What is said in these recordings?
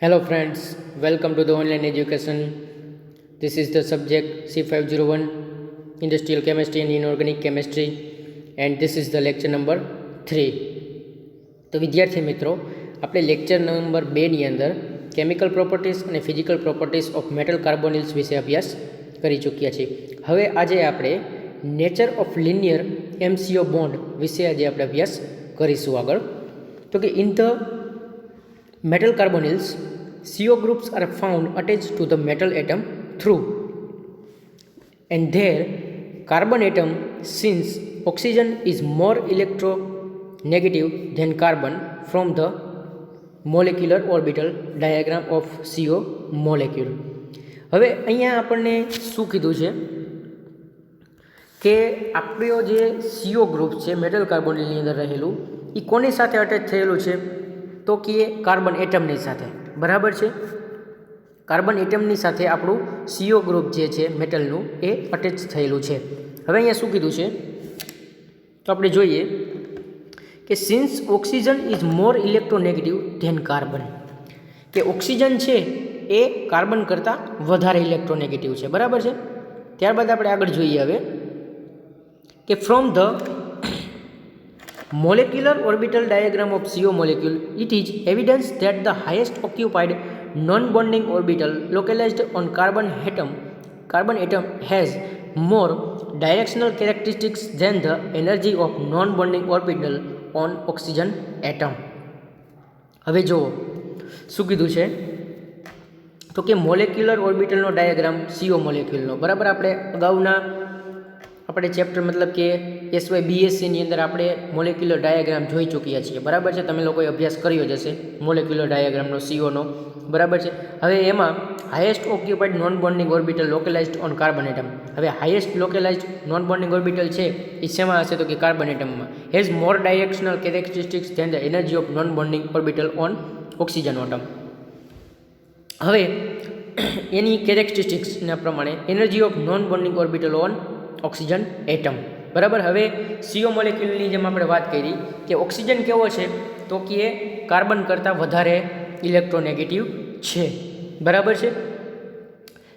Hello friends, welcome to the online education. This is the subject C501 Industrial Chemistry and Inorganic Chemistry and this is the lecture number 3. તો વિદ્યાર્થી મિત્રો આપણે lecture number 2ની અંદર chemical properties અને physical properties of metal કાર્બોનિલ્સ વિશે અભ્યાસ કરી ચૂક્યા છીએ. હવે આજે આપણે nature of linear MCO bond વિશે આજે આપણે અભ્યાસ કરીશું આગળ. તો કે in the metal carbonyls, CO groups are found attached to the metal atom through and their carbon atom, since oxygen is more electronegative than carbon from the molecular orbital diagram of CO molecule. હવે અહીંયા આપણને શું કીધું છે કે આપણો જે CO group છે મેટલ કાર્બોનિલની અંદર રહેલું એ કોની સાથે અટેચ થયેલું છે તો કે કાર્બન એટમની સાથે. બરાબર છે, કાર્બન એટમની સાથે આપણું CO ગ્રુપ જે છે મેટલનું એ અટેચ થયેલું છે. હવે અહીંયા શું કીધું છે તો આપણે જોઈએ કે since oxygen is more electronegative then carbon, કે ઓક્સિજન છે એ કાર્બન કરતાં વધારે ઇલેક્ટ્રોનેગેટિવ છે. બરાબર છે. ત્યારબાદ આપણે આગળ જોઈએ હવે કે from the molecular orbital diagram of CO molecule, it is evidence that the highest occupied non-bonding orbital localized on carbon atom has more directional characteristics than the energy of non-bonding orbital on oxygen atom. હવે જુઓ શું કીધું છે તો કે molecular ઓર્બિટલનો diagram CO મોલેક્યુલનો. બરાબર, આપણે અગાઉના આપણે ચેપ્ટર મતલબ કે SY BScની અંદર આપણે મોલેક્યુલર ડાયાગ્રામ જોઈ ચૂક્યા છીએ. બરાબર છે, તમે લોકોએ અભ્યાસ કર્યો જ હશે મોલેક્યુલર ડાયાગ્રામનો COનો. બરાબર છે. હવે એમાં highest occupied non bonding orbital localized on carbon atom. હવે highest localized non bonding orbital છે એ શેમાં હશે તો કે કાર્બન એટમમાં. Has more directional characteristics than the energy of non bonding orbital on oxygen atom. હવે એની કેરેક્ટરિસ્ટિક્સના પ્રમાણે energy of non bonding orbital on oxygen atom. બરાબર. હવે CO મોલેક્યુલની જેમ આપણે વાત કરી કે ઓક્સિજન કેવો છે તો કે એ કાર્બન કરતાં વધારે ઇલેક્ટ્રોનેગેટિવ છે. બરાબર છે.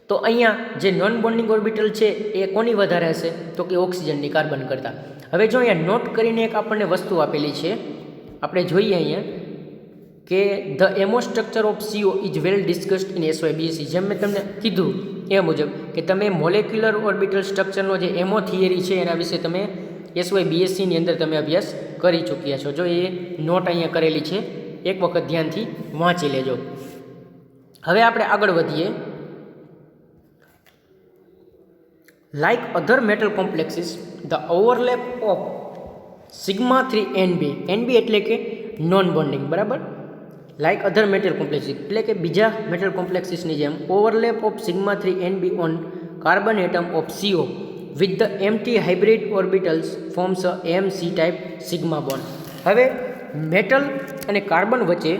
તો અહીંયા જે નોન બોન્ડિંગ ઓર્બિટલ છે એ કોની વધારે હશે તો કે ઓક્સિજનની કાર્બન કરતાં. હવે જો અહીંયા નોટ કરીને એક આપણને વસ્તુ આપેલી છે, આપણે જોઈએ અહીંયા કે the MO structure of CO is well discussed in SY BSc. જેમ મેં તમને કીધું એ મુજબ કે તમે મોલેક્યુલર ઓર્બિટલ સ્ટ્રક્ચરનો જે એમો થિયરી છે એના વિશે તમે SY BScની અંદર તમે અભ્યાસ કરી ચૂક્યા છો. જો એ નોટ અહીંયા કરેલી છે, એક વખત ધ્યાનથી વાંચી લેજો. હવે આપણે આગળ વધીએ. Like other metal complexes the overlap of sigma 3 NB એટલે કે નોન બોન્ડિંગ. બરાબર. લાઇક અધર મેટલ કોમ્પ્લેક્સીસ એટલે કે બીજા મેટલ કોમ્પ્લેક્સીસની જેમ overlap of sigma 3 NB on carbon atom of CO with the empty hybrid orbitals forms a MC type sigma bond. હવે metal અને carbon વચ્ચે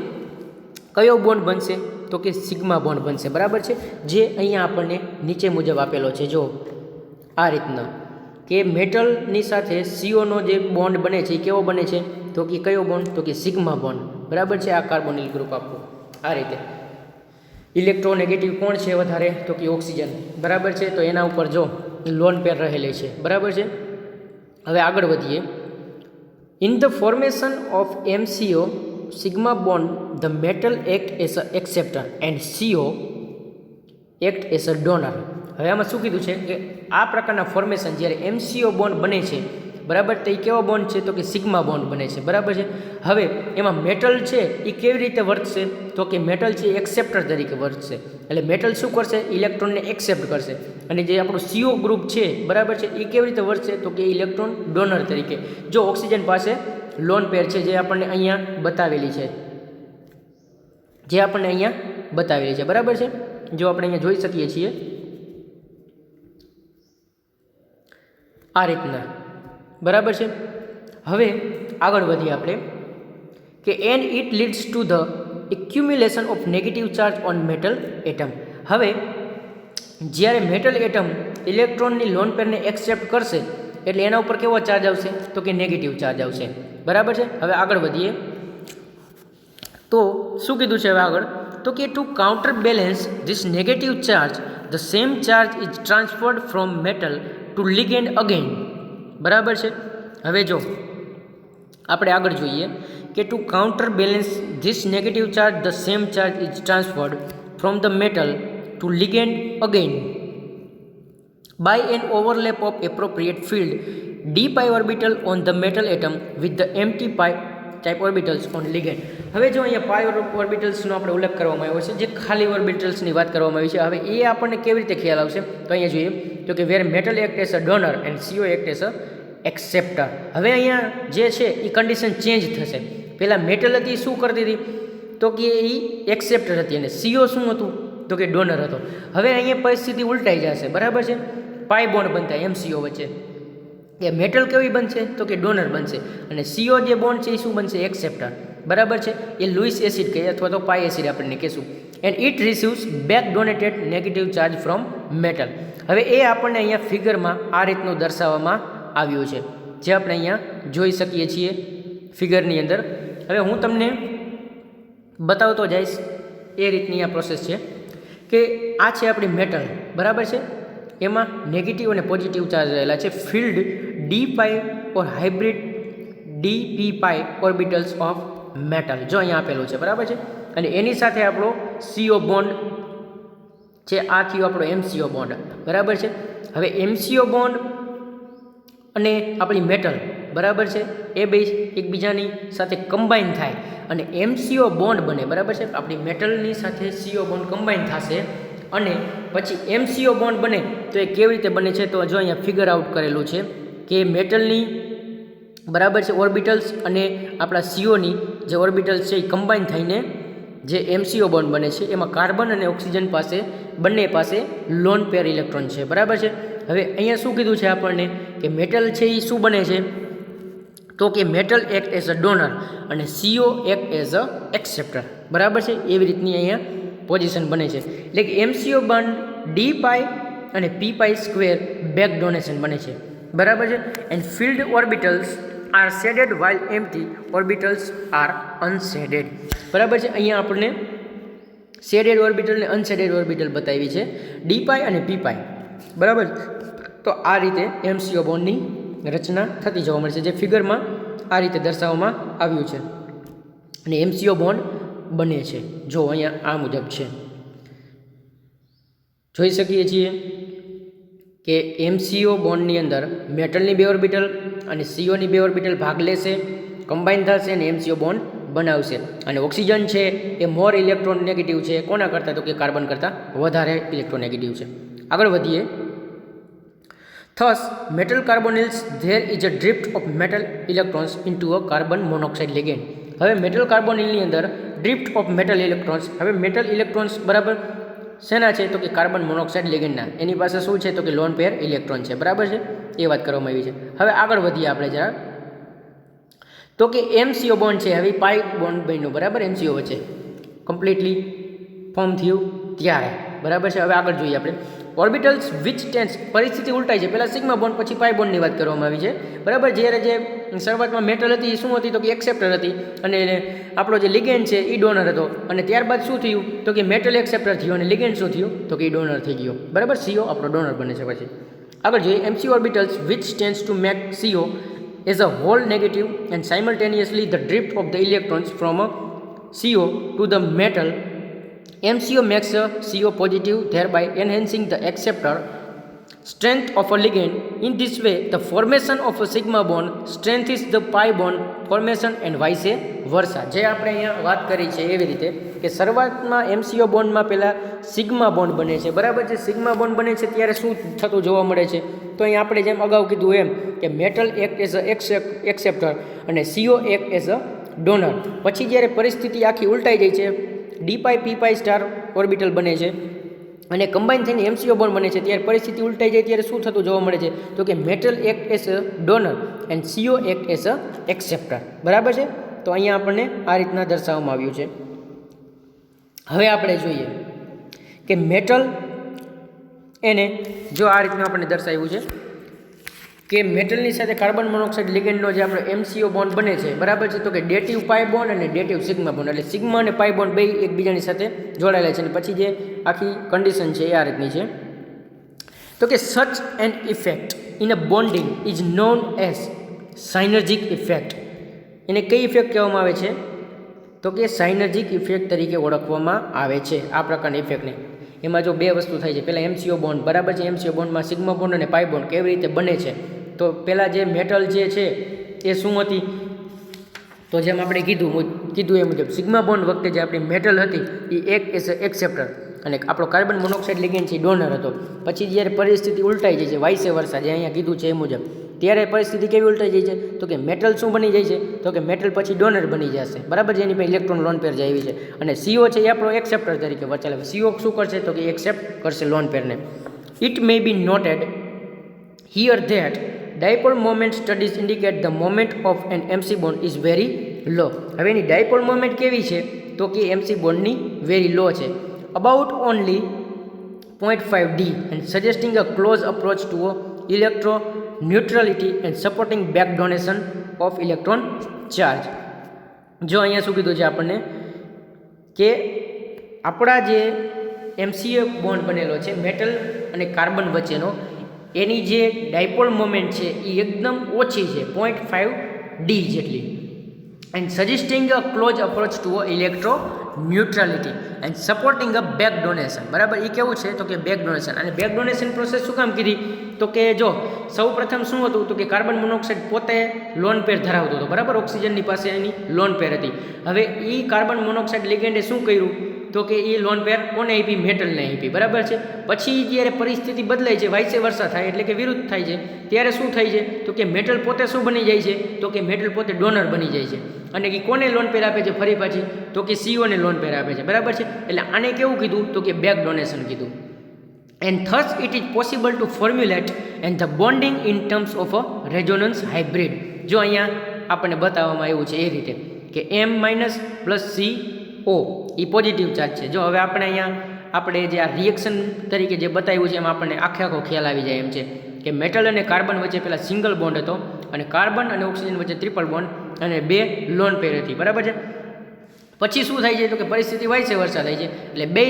કયો બોન્ડ બનશે તો કે સિગ્મા બોન્ડ બનશે. બરાબર છે. જે અહીંયા આપણને નીચે મુજબ આપેલો છે. જો આ રીતના કે મેટલની સાથે COનો જે બોન્ડ બને છે એ કેવો બને છે તો કે કયો બોન્ડ તો કે સિગ્મા બોન્ડ. બરાબર છે. આ કાર્બોનિલ ગ્રુપ આપવું આ રીતે. ઇલેક્ટ્રોનેગેટિવ કોણ છે વધારે તો કે ઓક્સિજન. બરાબર છે. તો એના ઉપર જો લોન પેર રહેલી છે. બરાબર છે. હવે આગળ વધીએ. In the formation of MCO sigma bond the metal act as a acceptor and CO act as a donor. હવે આમાં શું કીધું છે કે આ પ્રકારના ફોર્મેશન જ્યારે MCO બોન્ડ બને છે, બરાબર, તો એ કેવો બોન્ડ છે તો કે સિગ્મા બોન્ડ બને છે. બરાબર છે. હવે એમાં મેટલ છે એ કેવી રીતે વર્તશે તો કે મેટલ છે એક્સેપ્ટર તરીકે વર્તશે. એટલે મેટલ શું કરશે ઇલેક્ટ્રોનને એક્સેપ્ટ કરશે. અને જે આપણું CO ગ્રુપ છે, બરાબર છે, એ કેવી રીતે વર્તશે તો કે ઇલેક્ટ્રોન ડોનર તરીકે. જો ઓક્સિજન પાસે લોન પેર છે જે આપણને અહીંયા બતાવેલી છે, બરાબર છે. જો આપણે અહીંયા જોઈ શકીએ છીએ આ રીતના. બરાબર છે. હવે આગળ વધીએ આપણે કે and it leads to the accumulation of negative charge on metal atom. હવે જ્યારે મેટલ એટમ ઇલેક્ટ્રોનની લોન પેરને એક્સેપ્ટ કરશે એટલે એના ઉપર કેવો ચાર્જ આવશે તો કે નેગેટિવ ચાર્જ આવશે. બરાબર છે. હવે આગળ વધીએ તો શું કીધું છે હવે આગળ તો કે to counter balance this negative charge the same charge is transferred from metal to ligand again. બરાબર છે. હવે જો આપણે આગળ જોઈએ કે to counter balance this negative charge the same charge is transferred from the metal to ligand again by an overlap of appropriate field d pi orbital on the metal atom with the empty pi type orbitals on ligand. હવે જો અહીંયા pi ઓર્બિટલ્સનો આપણે ઉલ્લેખ કરવામાં આવ્યો છે, જે ખાલી ઓર્બિટલ્સની વાત કરવામાં આવી છે. હવે એ આપણને કેવી રીતે ખ્યાલ આવશે તો અહીંયા જોઈએ તો કે where metal act as a donor and CO act as a acceptor. હવે અહીંયા જે છે એ કન્ડિશન ચેન્જ થશે. પહેલાં મેટલ હતી શું કરતી હતી તો કે એ એક્સેપ્ટર હતી અને CO શું હતું તો કે ડોનર હતો. હવે અહીંયા પરિસ્થિતિ ઉલટાઈ જશે. બરાબર છે. પાઈ બોન્ડ બનતા MCO વચ્ચે એ મેટલ કેવી બનશે તો કે ડોનર બનશે અને CO જે બોન્ડ છે એ શું બનશે એક્સેપ્ટર. બરાબર છે. એ લુઈસ એસિડ કહીએ અથવા તો પાઈ એસિડ આપણને કહેશું. And it receives back donated negative charge from metal. હવે એ આપણને અહીંયા ફિગરમાં આ રીતનું દર્શાવવામાં આવ્યું છે, જે આપણે અહીંયા જોઈ શકીએ છીએ ફિગરની અંદર. હવે હું તમને બતાવતો જઈશ એ રીતની આ પ્રોસેસ છે કે આ છે આપણી મેટલ. બરાબર છે. એમાં નેગેટિવ અને પોઝિટિવ ચાર્જ રહેલા છે. Field D pi or hybrid DP pi orbitals of metal જો અહીંયા આપેલું છે. બરાબર છે. અને એની સાથે આપણો CO બોન્ડ છે, આ થયો આપણો MCO બોન્ડ. બરાબર છે. હવે MCO બોન્ડ અને આપણી મેટલ બરાબર છે એ બે એકબીજાની સાથે કમ્બાઈન થાય અને MCO બોન્ડ બને. બરાબર છે. આપણી મેટલની સાથે CO બોન્ડ કમ્બાઈન થશે અને પછી MCO બોન્ડ બને તો એ કેવી રીતે બને છે તો જો અહીંયા ફિગર આઉટ કરેલું છે કે મેટલની બરાબર છે ઓર્બિટલ્સ અને આપણા COની જે ઓર્બિટલ્સ છે એ કમ્બાઈન થઈને જે MCO બોન્ડ બને છે એમાં કાર્બન અને ઓક્સિજન પાસે બંને પાસે લોન પેર ઇલેક્ટ્રોન છે. બરાબર છે. હવે અહીંયા શું કીધું છે આપણને કે મેટલ છે એ શું બને છે તો કે metal act as a donor અને CO act as a acceptor. બરાબર છે. એવી રીતની અહીંયા પોઝિશન બને છે. એટલે કે MCO બોન્ડ D પાઈ અને P pi square back donation બને છે. બરાબર છે. And filled orbitals are shaded while empty orbitals are unshaded. બરાબર છે. અહીંયા આપણને શેડેડ ઓર્બિટલ અને અનશેડેડ ઓર્બિટલ બતાવી છે D પાઈ અને P પાઈ. બરાબર. તો આ રીતે MCO બોન્ડની રચના થતી જોવા મળે છે, જે ફિગરમાં આ રીતે દર્શાવવામાં આવ્યું છે અને MCO બોન્ડ બને છે. જો અહીંયા આ મુજબ છે, જોઈ શકીએ છીએ કે MCO બોન્ડની અંદર મેટલની બે ઓર્બિટલ અને COની બે ઓર્બિટલ ભાગ લેશે, કમ્બાઈન થશે અને MCO બોન્ડ બનાવશે. અને ઓક્સિજન છે એ મોર ઇલેક્ટ્રોન નેગેટિવ છે કોના કરતાં તો કે કાર્બન કરતાં વધારે ઇલેક્ટ્રોનેગેટિવ છે. આગળ વધીએ. Thus, metal carbonyls there is a drift of metal electrons into a carbon monoxide ligand. હવે મેટલ કાર્બોનિલની અંદર ડ્રિફ્ટ ઓફ મેટલ ઇલેક્ટ્રોન્સ. હવે મેટલ ઇલેક્ટ્રોન્સ બરાબર શેના છે તો કે કાર્બન મોનોક્સાઇડ લેગેન્ડના. એની પાસે શું છે તો કે લોન પેર ઇલેક્ટ્રોન છે. બરાબર છે. એ વાત કરવામાં આવી છે. હવે આગળ વધીએ આપણે જરા તો કે MCO બોન્ડ છે. હવે પાઈ બોન્ડ બન્યો. બરાબર. MCO વચ્ચે કમ્પ્લીટલી ફોર્મ થયું ત્યારે. બરાબર છે. હવે આગળ જોઈએ આપણે ઓર્બિટલ્સ વિચ ટેન્સ. પરિસ્થિતિ ઉલટાઈ છે. પહેલાં સિગ્મા બોન્ડ પછી પાઈ બોન્ડની વાત કરવામાં આવી છે. બરાબર. જ્યારે જે શરૂઆતમાં મેટલ હતી એ શું હતી તો કે એક્સેપ્ટર હતી અને આપણો જે લિગેન્ડ છે એ ડોનર હતો અને ત્યારબાદ શું થયું તો કે મેટલ એક્સેપ્ટર થયું અને લિગેન્ડ શું થયું તો કે એ ડોનર થઈ ગયો. બરાબર. CO આપણો ડોનર બને છે. પછી આગળ જોઈએ MCO orbitals which tends to make CO as a whole negative and simultaneously the drift of the electrons from a CO to the metal. MCO makes a CO positive, thereby enhancing the acceptor strength of a ligand. In this way, the formation of a sigma bond strengthens the pi bond formation and vice versa. જે આપણે અહીંયા વાત કરી છે એવી રીતે કે શરૂઆતમાં MCO બોન્ડમાં પહેલાં સિગ્મા બોન્ડ બને છે. બરાબર છે. સિગ્મા બોન્ડ બને છે ત્યારે શું થતું જોવા મળે છે તો અહીંયા આપણે જેમ અગાઉ કીધું એમ કે metal act as a acceptor અને CO act as a donor. પછી જ્યારે પરિસ્થિતિ આખી ઉલટાઈ જાય છે, D પાઈ P પાઈ સ્ટાર ઓર્બિટલ બને છે અને કમ્બાઈન થઈને MCO બોન્ડ બને છે, ત્યારે પરિસ્થિતિ ઉલટાઈ જાય ત્યારે શું થતું જોવા મળે છે તો કે metal act as a donor and CO act as a acceptor. બરાબર છે. તો અહીંયા આપણને આ રીતના દર્શાવવામાં આવ્યું છે. હવે આપણે જોઈએ કે મેટલ એને જો આ રીતના આપણને દર્શાવ્યું છે કે મેટલની સાથે કાર્બન મોનોક્સાઇડ લિગેન્ડનો જે આપણો MCO બોન્ડ બને છે, બરાબર છે, તો કે ડેટિવ પાઈ બોન્ડ અને ડેટિવ સિગ્મા બોન્ડ, એટલે સિગ્મા અને પાઈ બોન્ડ બે એકબીજાની સાથે જોડાયેલા છે. અને પછી જે આખી કન્ડિશન છે એ આ રીતની છે, તો કે such an effect in a bonding is known as synergic effect. એને કઈ ઇફેક્ટ કહેવામાં આવે છે? તો કે સાઇનર્જિક ઇફેક્ટ તરીકે ઓળખવામાં આવે છે આ પ્રકારની ઇફેક્ટને. એમાં જો બે વસ્તુ થાય છે. પહેલાં MCO બોન્ડ, બરાબર છે, MCO બોન્ડમાં સિગ્મા બોન્ડ અને પાઈ બોન્ડ કેવી રીતે બને છે? તો પહેલાં જે મેટલ જે છે એ શું હતી? તો જેમ આપણે કીધું એ મુજબ સિગ્મા બોન્ડ વખતે જે આપણી મેટલ હતી એ એક એક્સેપ્ટર અને આપણો કાર્બન મોનોક્સાઇડ લિગેન્ડ છે એ ડોનર હતો. પછી જ્યારે પરિસ્થિતિ ઉલટાઈ જાય છે, વાઇસે વર્સા જે અહીંયા કીધું છે એ મુજબ, ત્યારે પરિસ્થિતિ કેવી ઉલટાઈ જાય છે? તો કે મેટલ શું બની જાય છે? તો કે મેટલ પછી ડોનર બની જશે, બરાબર છે, એની પાસે ઇલેક્ટ્રોન લોન પેર જાય એવી છે. અને CO છે એ આપણો એક્સેપ્ટર તરીકે ચાલે. CO શું કરશે? તો કે એક્સેપ્ટ કરશે લોન પેરને. It may be noted here that dipole moment studies indicate the moment of an MC bond is very low. હવે એની ડાયપોલ મોમેન્ટ કેવી છે? તો કે MC બોન્ડની વેરી લો છે, about only 0.5 D and suggesting a close approach to electro neutrality and supporting back donation of electron charge. જો અહીંયા શું કીધું છે આપણને કે આપણા જે MCO બોન્ડ બનેલો છે મેટલ અને કાર્બન વચ્ચેનો, એની જે ડાયપોલ મોમેન્ટ છે એ એકદમ ઓછી છે, 0.5 D જેટલી. And suggesting a close approach to electroneutrality and supporting a back donation. બરાબર, એ કેવું છે? તો કે બેક ડોનેશન. અને બેક ડોનેશન પ્રોસેસ શું કામ કીધી? તો કે જો સૌ પ્રથમ શું હતું? તો કે કાર્બન મોનોક્સાઇડ પોતે લોન પેર ધરાવતો હતો, બરાબર, ઓક્સિજનની પાસે એની લોન પેર હતી. હવે એ કાર્બન મોનોક્સાઇડ લિગેન્ડે શું કર્યું? તો કે એ લોન પેર કોને આપી? મેટલને આપી, બરાબર છે. પછી જ્યારે પરિસ્થિતિ બદલાય છે, વાઇસે વર્સા થાય એટલે કે વિરુદ્ધ થાય છે, ત્યારે શું થાય છે? તો કે મેટલ પોતે શું બની જાય છે? તો કે મેટલ પોતે ડોનર બની જાય છે. અને એ કોને લોન પેર આપે છે ફરી પાછી? તો કે CO ને લોન પેર આપે છે, બરાબર છે. એટલે આને કેવું કીધું? તો કે બેક ડોનેશન કીધું. And thus it is possible to formulate and the bonding in terms of a resonance hybrid. જો અહીંયા આપણને બતાવવામાં આવ્યું છે એ રીતે કે M- CO એ પોઝિટિવ ચાર્જ છે. જો હવે આપણે જે આ રિએક્શન તરીકે જે બતાવ્યું છે એમાં આપણને આખો ખ્યાલ આવી જાય એમ છે કે મેટલ અને કાર્બન વચ્ચે પહેલાં સિંગલ બોન્ડ હતો અને કાર્બન અને ઓક્સિજન વચ્ચે ટ્રિપલ બોન્ડ અને બે લોન પેર હતી, બરાબર છે. પછી શું થાય છે? તો કે પરિસ્થિતિ વાઇસે વર્સા થાય છે, એટલે બે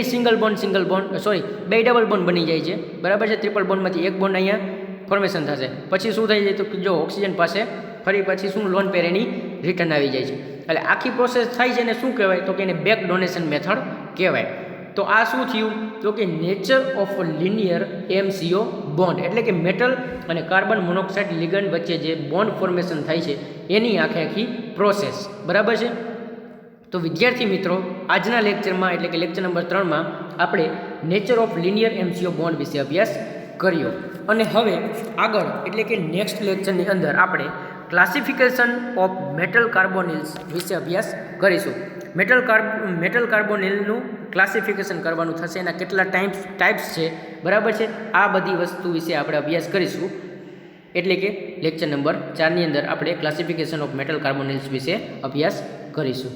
બે ડબલ બોન્ડ બની જાય છે, બરાબર છે. ટ્રિપલ બોન્ડમાંથી એક બોન્ડ અહીંયા ફોર્મેશન થશે. પછી શું થાય છે? તો જો ઓક્સિજન પાસે ફરી પછી શું લોન પેર એની રિટર્ન આવી જાય છે. એટલે આખી પ્રોસેસ થાય છે એને શું કહેવાય? તો કે એને બેક ડોનેશન મેથડ કહેવાય. તો આ શું થયું? તો કે nature of linear MCO bond, એટલે કે મેટલ અને કાર્બન મોનોક્સાઇડ લિગન્ડ વચ્ચે જે બોન્ડ ફોર્મેશન થાય છે એની આખી પ્રોસેસ, બરાબર છે. તો વિદ્યાર્થી મિત્રો, આજના લેક્ચરમાં એટલે કે લેક્ચર નંબર 3માં આપણે nature of linear MCO bond વિશે અભ્યાસ કર્યો. અને હવે આગળ એટલે કે નેક્સ્ટ લેક્ચરની અંદર આપણે ક્લાસિફિકેશન ઓફ મેટલ કાર્બોનિલ્સ વિશે અભ્યાસ કરીશું. મેટલ કાર્બોનિલનું ક્લાસિફિકેશન કરવાનું થશે, એના કેટલા ટાઈપ્સ છે, બરાબર છે. આ બધી વસ્તુ વિશે આપણે અભ્યાસ કરીશું. એટલે કે લેક્ચર નંબર 4ની અંદર આપણે ક્લાસિફિકેશન ઓફ મેટલ કાર્બોનિલ્સ વિશે અભ્યાસ કરીશું.